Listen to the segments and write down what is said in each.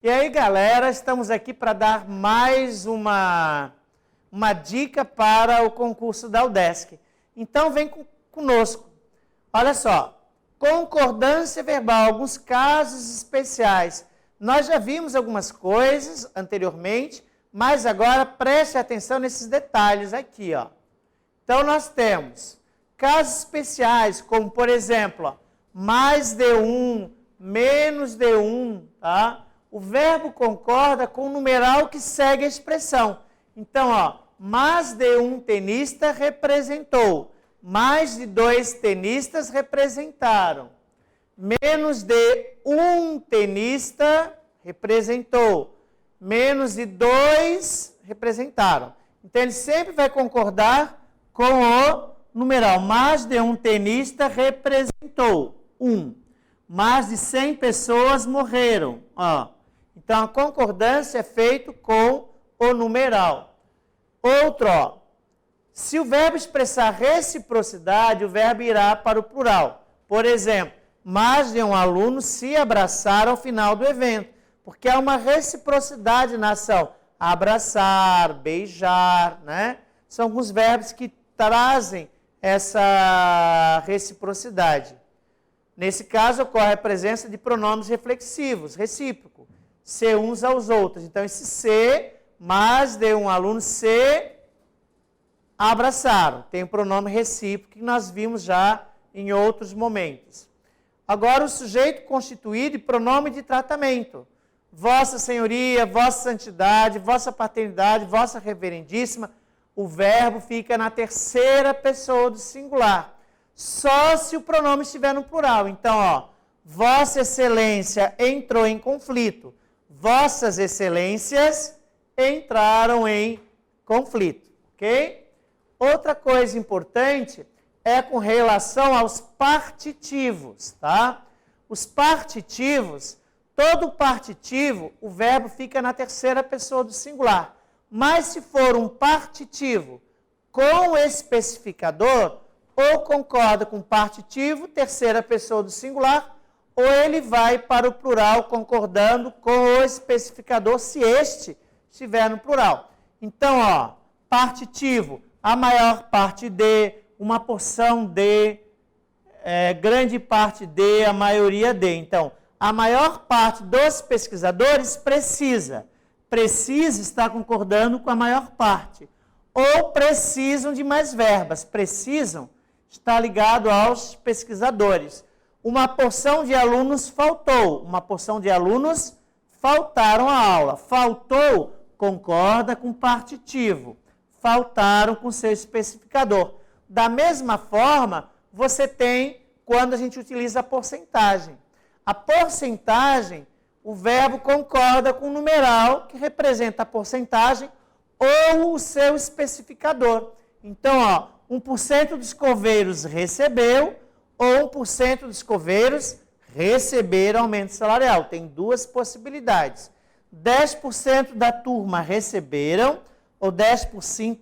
E aí, galera, estamos aqui para dar mais uma dica para o concurso da UDESC. Então, vem conosco. Olha só, concordância verbal, alguns casos especiais. Nós já vimos algumas coisas anteriormente, mas agora preste atenção nesses detalhes aqui, ó. Então, nós temos casos especiais, como, por exemplo, ó, mais de um, menos de um, tá? O verbo concorda com o numeral que segue a expressão. Então, ó, mais de um tenista representou. Mais de dois tenistas representaram. Menos de um tenista representou. Menos de dois representaram. Então, ele sempre vai concordar com o numeral. Mais de um tenista representou. Mais de 100 pessoas morreram. Ó. Então, a concordância é feita com o numeral. Outro, ó, se o verbo expressar reciprocidade, o verbo irá para o plural. Por exemplo, mais de um aluno se abraçaram ao final do evento, porque há uma reciprocidade na ação. Abraçar, beijar, né? São alguns verbos que trazem essa reciprocidade. Nesse caso, ocorre a presença de pronomes reflexivos, recíproco. Se uns aos outros. Então, esse se, mais de um aluno se abraçaram. Tem o pronome recíproco que nós vimos já em outros momentos. Agora, o sujeito constituído e pronome de tratamento. Vossa Senhoria, Vossa Santidade, Vossa Paternidade, Vossa Reverendíssima. O verbo fica na terceira pessoa do singular. Só se o pronome estiver no plural. Então, ó, Vossa Excelência entrou em conflito. Vossas excelências entraram em conflito, ok? Outra coisa importante é com relação aos partitivos, tá? Os partitivos, todo partitivo, o verbo fica na terceira pessoa do singular. Mas se for um partitivo com especificador, ou concorda com partitivo, terceira pessoa do singular, ou ele vai para o plural concordando com o especificador, se este estiver no plural. Então, ó, partitivo, a maior parte de, uma porção de, grande parte de, a maioria de. Então, a maior parte dos pesquisadores precisa estar concordando com a maior parte. Ou precisam de mais verbas. Precisam está ligado aos pesquisadores. Uma porção de alunos faltou. Uma porção de alunos faltaram à aula. Faltou, concorda com partitivo. Faltaram com seu especificador. Da mesma forma, você tem quando a gente utiliza a porcentagem. A porcentagem, o verbo concorda com o numeral que representa a porcentagem ou o seu especificador. Então, ó, 1% dos coveiros recebeu ou 1% dos coveiros receberam aumento salarial. Tem duas possibilidades. 10% da turma receberam ou 10%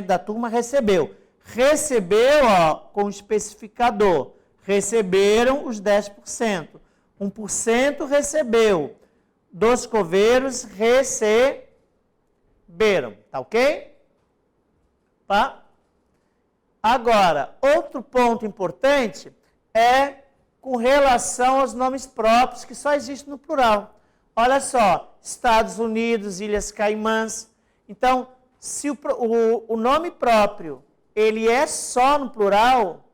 da turma recebeu. Recebeu, ó, com especificador. Receberam os 10%. 1% recebeu. Dos coveiros receberam. Tá ok? Tá? Agora, outro ponto importante é com relação aos nomes próprios, que só existem no plural. Olha só, Estados Unidos, Ilhas Caimãs. Então, se o nome próprio ele é só no plural,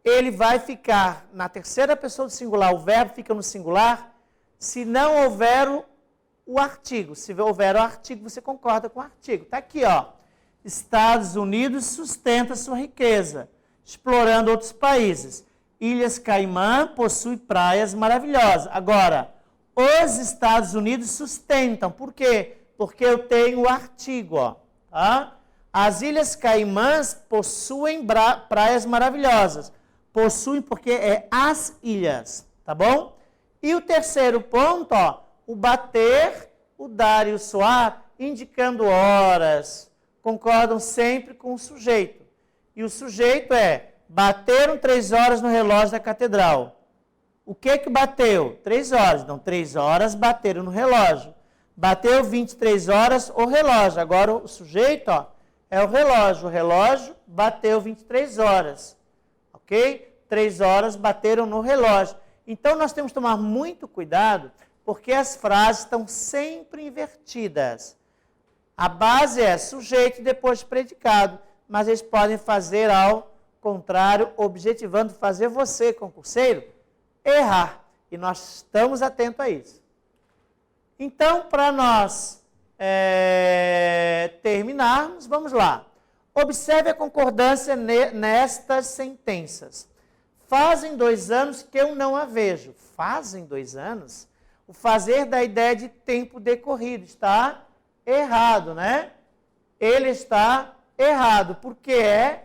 ele vai ficar na terceira pessoa do singular, o verbo fica no singular, se não houver o artigo. Se houver o artigo, você concorda com o artigo. Está aqui, ó. Estados Unidos sustenta sua riqueza, explorando outros países. Ilhas Caimã possui praias maravilhosas. Agora, os Estados Unidos sustentam. Por quê? Porque eu tenho o artigo, ó. Tá? As Ilhas Caimãs possuem praias maravilhosas. Possuem porque é as ilhas, tá bom? E o terceiro ponto, ó, o bater, o dar e o soar, indicando horas, concordam sempre com o sujeito. E o sujeito é, bateram 3 horas no relógio da catedral. o que bateu? 3 horas. Então, 3 horas bateram no relógio. Bateu 23 horas o relógio. Agora, o sujeito, ó, é o relógio. O relógio bateu 23 horas. Ok? 3 horas bateram no relógio. Então, nós temos que tomar muito cuidado, porque as frases estão sempre invertidas. A base é sujeito e depois predicado, mas eles podem fazer ao contrário, objetivando fazer você, concurseiro, errar. E nós estamos atentos a isso. Então, para nós terminarmos, vamos lá. Observe a concordância nestas sentenças. Fazem 2 anos que eu não a vejo. Fazem 2 anos? O fazer da ideia de tempo decorrido está errado, né? Ele está errado, porque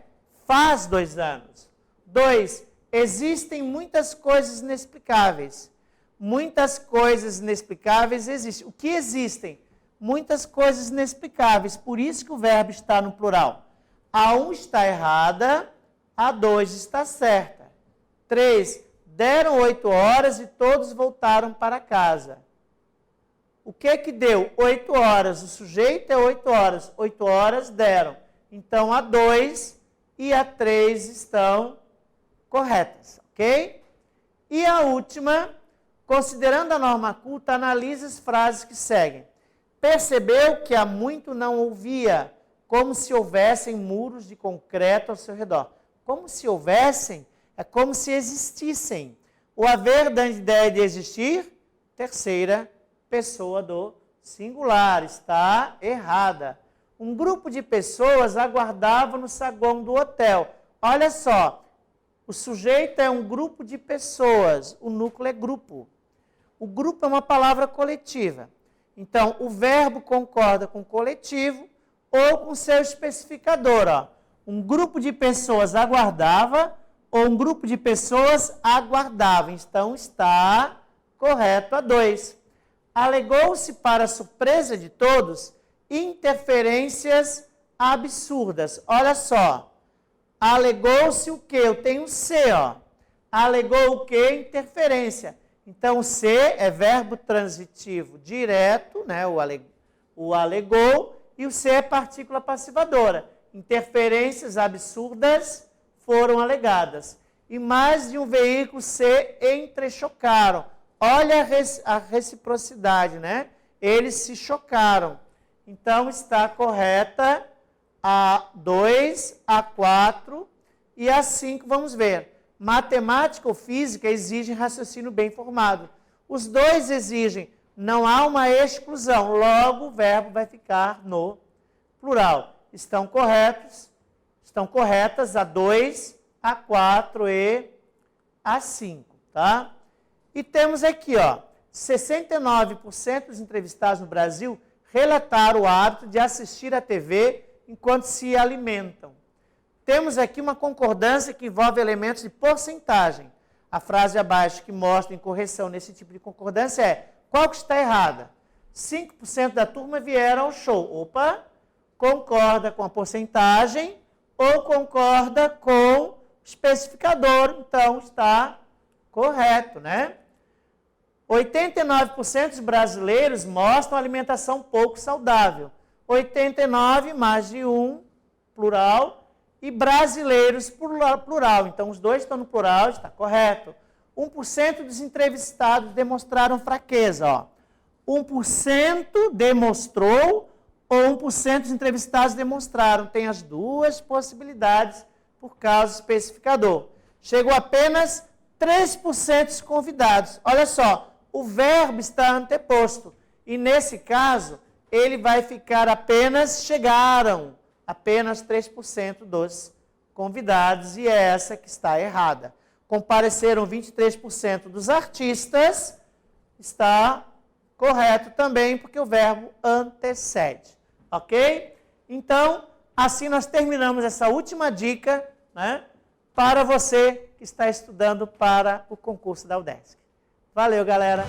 faz 2 anos. 2, existem muitas coisas inexplicáveis. Muitas coisas inexplicáveis existem. O que existem? Muitas coisas inexplicáveis. Por isso que o verbo está no plural. A 1 está errada, a 2 está certa. 3, deram 8 horas e todos voltaram para casa. O que deu? 8 horas. O sujeito é 8 horas. 8 horas deram. Então, a 2 e a 3 estão corretas, ok? E a última, considerando a norma culta, analise as frases que seguem. Percebeu que há muito não ouvia, como se houvessem muros de concreto ao seu redor. Como se houvessem, é como se existissem. O haver da ideia de existir, terceira pessoa do singular, está errada. Um grupo de pessoas aguardava no saguão do hotel. Olha só, o sujeito é um grupo de pessoas, o núcleo é grupo. O grupo é uma palavra coletiva. Então, o verbo concorda com o coletivo ou com seu especificador. Ó. Um grupo de pessoas aguardava ou um grupo de pessoas aguardava. Então, está correto a 2. Alegou-se, para surpresa de todos, interferências absurdas. Olha só. Alegou-se o quê? Eu tenho C, ó. Alegou o quê? Interferência. Então, o C é verbo transitivo direto, né? O alegou, e o C é partícula passivadora. Interferências absurdas foram alegadas. E mais de um veículo se entrechocaram. Olha a reciprocidade, né? Eles se chocaram. Então, está correta a 2, a 4 e a 5, vamos ver. Matemática ou física exigem raciocínio bem formado. Os dois exigem, não há uma exclusão, logo o verbo vai ficar no plural. Estão corretas a 2, a 4 e a 5, tá? E temos aqui, ó, 69% dos entrevistados no Brasil relataram o hábito de assistir à TV enquanto se alimentam. Temos aqui uma concordância que envolve elementos de porcentagem. A frase abaixo que mostra incorreção nesse tipo de concordância é: qual que está errada? 5% da turma vieram ao show. Opa! Concorda com a porcentagem ou concorda com o especificador. Então, está correto, né? 89% dos brasileiros mostram alimentação pouco saudável. 89, mais de um, plural, e brasileiros, plural. Então, os dois estão no plural, está correto. 1% dos entrevistados demonstraram fraqueza. Ó. 1% demonstrou ou 1% dos entrevistados demonstraram. Tem as duas possibilidades por causa do especificador. Chegou apenas 3% dos convidados. Olha só, o verbo está anteposto. E, nesse caso, ele vai ficar apenas chegaram. Apenas 3% dos convidados, e é essa que está errada. Compareceram 23% dos artistas, está correto também, porque o verbo antecede. Ok? Então, assim nós terminamos essa última dica, né, para você que está estudando para o concurso da UDESC. Valeu, galera!